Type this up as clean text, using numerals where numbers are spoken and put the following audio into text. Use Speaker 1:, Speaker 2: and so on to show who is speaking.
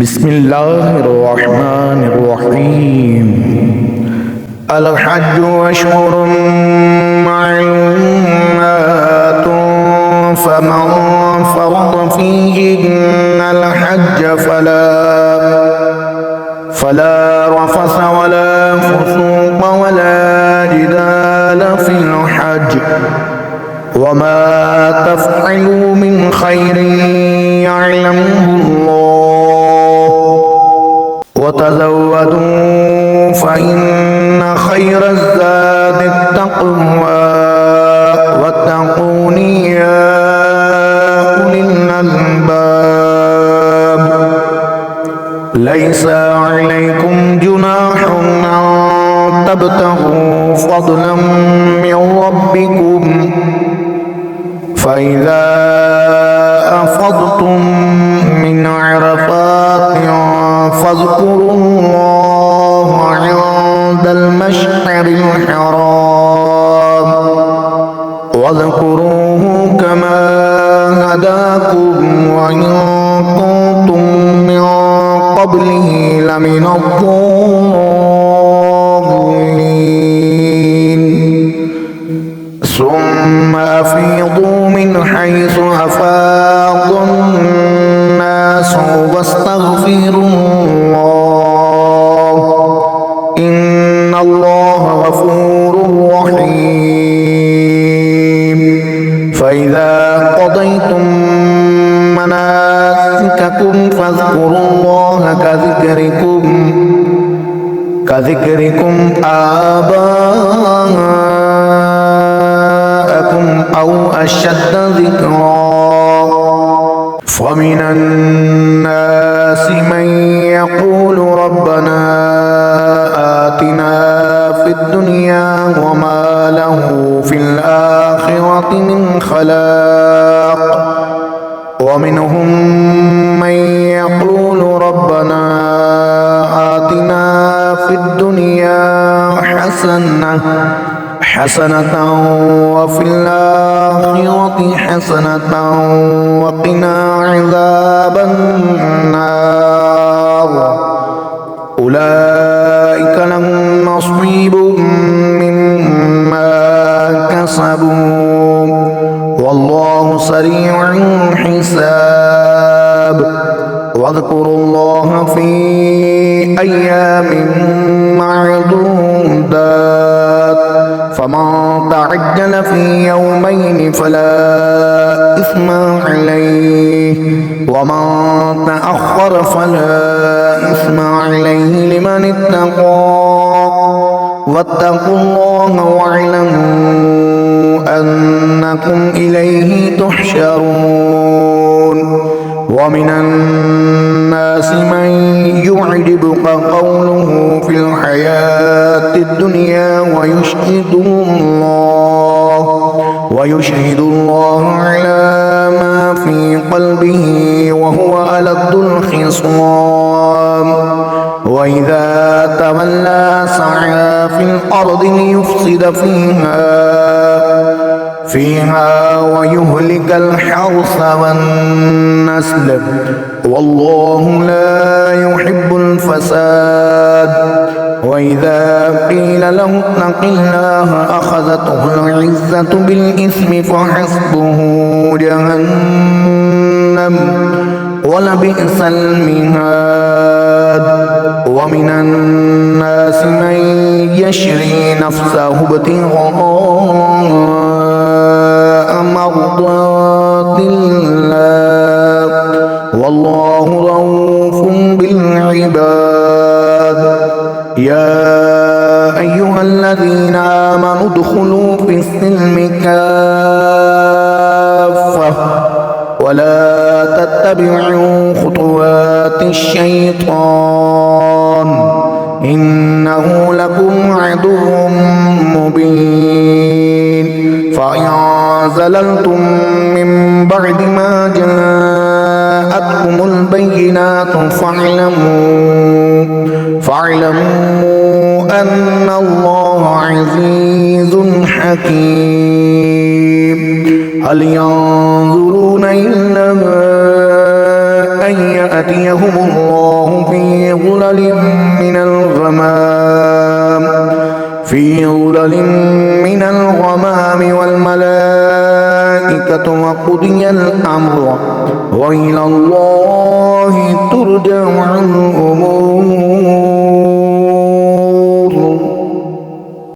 Speaker 1: بسم الله الرحمن الرحيم. الحج أشهر معلومات فمن فرض فيهن الحج فلا رفث ولا فسوق ولا جدال في الحج وما تفعلوا من خير يعلمه الله وتزودوا فإن خير الزاد التقوى واتقون يا أولي الألباب. ليس عليكم جناح أن تبتغوا فضلا من ربكم فإذا أفضتم من عرفات فاذكروا الله عند المشعر الحرام واذكروه كما هداكم وإن كنتم من قبله لمن الضالين. ثم أفيضوا من حيث أفاض الناس واستغفروا الله إن الله غفور رحيم. فإذا قضيتم مناسككم فاذكروا الله كذكركم آباءكم أو أشد ذكرا. فمن الناس من يقول ربنا آتنا في الدنيا وما له في الآخرة من خلاق ومنهم من يقول ربنا آتنا في الدنيا حسنة وفي الآخرة حسنة وقنا عذاب النار. أولئك لهم نصيب مما كسبوا والله سريع الحساب. واذكروا الله في أيام معدودات فمن تعجل في يومين فلا إثم عليه ومن تأخر فلا إثم عليه لمن اتقى واتقوا الله واعلموا أنكم إليه تحشرون. ومن الناس من يعجبك قوله في الحياة الدنيا ويشهد الله على ما في قلبه وهو ألد الخصام. وإذا تولى سعى في الأرض ليفسد فيها ويهلك الحرث والنسل والله لا يحب الفساد. وإذا قيل له اتق الله أخذته العزة بالإثم فحسبه جهنم ولبئس المهاد. ومن الناس من يشري نفسه ابتغاء مرضات الله والله رؤوف بالعباد. يا أيها الذين آمنوا ادخلوا في السلم كافة ولا تتبعوا خطوات الشيطان إنه لكم عدو مبين. فإن زللتم من بعد ما جاءتكم البينات فاعلموا أن الله عزيز حكيم. هل ينظرون إلا أن أن يأتيهم الله في ظلل من الغمام والملائكة وقضي الأمر وإلى الله ترجع الأمور.